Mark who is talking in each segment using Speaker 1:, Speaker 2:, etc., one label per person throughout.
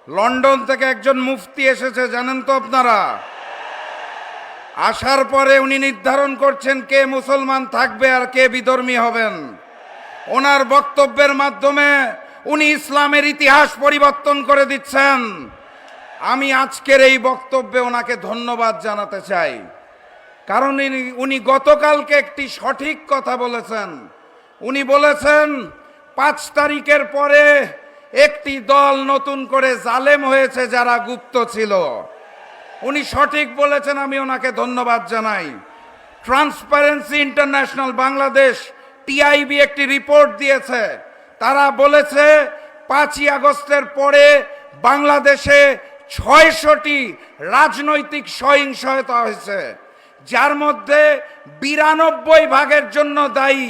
Speaker 1: London থেকে একজন মুফতি এসেছে, জানেন তো আপনারা? আসার পরে উনি নির্ধারণ করছেন কে মুসলমান থাকবে আর কে বিধর্মী হবেন। ওনার বক্তব্যের মাধ্যমে উনি ইসলামের ইতিহাস পরিবর্তন করে দিচ্ছেন। আমি আজকের এই বক্তব্যে ওনাকে ধন্যবাদ জানাতে চাই, কারণ উনি গতকালকে একটি সঠিক কথা বলেছেন। উনি বলেছেন 5 তারিখের পরে একটি দল নতুন করে জালেম হয়েছে যারা গুপ্ত ছিল। উনি সঠিক বলেছেন, আমি ওনাকে ধন্যবাদ জানাই। ট্রান্সপারেন্সি ইন্টারন্যাশনাল বাংলাদেশ টিআইবি একটি রিপোর্ট দিয়েছে। তারা বলেছে 5ই আগস্টের পরে বাংলাদেশে 600টি রাজনৈতিক সহিংসতা হয়েছে, যার মধ্যে 92% জন্য দায়ী,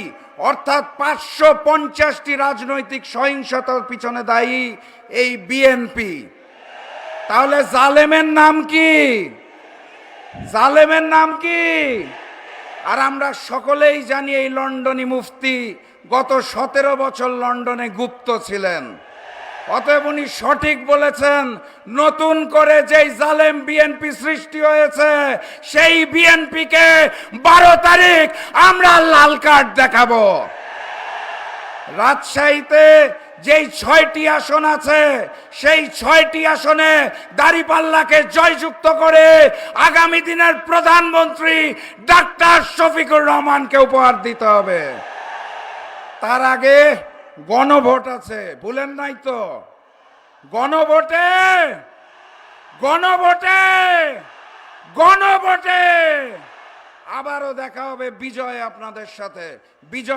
Speaker 1: অর্থাৎ 550টি রাজনৈতিক সহিংসতার পিছনে দায়ী এই বিএনপি। তাহলে জালেমের নাম কি? জালেমের নাম কি? আর আমরা সকলেই জানি এই লন্ডনী মুফতি গত 17 বছর লন্ডনে গুপ্ত ছিলেন। অতএব উনি সঠিক বলেছেন, নতুন করে যেই জালেম বিএনপি সৃষ্টি হয়েছে সেই বিএনপিকে 12 তারিখ আমরা লাল কার্ড দেখাবো। রাজশাহীতে যেই 6টি আসন আছে সেই 6টি আসনে দাঁড়িপাল্লাকে জয়যুক্ত করে আগামী দিনের প্রধানমন্ত্রী ডাক্তার শফিকুর রহমানকে উপহার দিতে হবে। তার আগে গণভোট আছে, ভুলেন নাই তো? গণভোটে গণভোটে গণভোটে আবারও দেখা হবে বিজয় আপনাদের সাথে। বিজয়।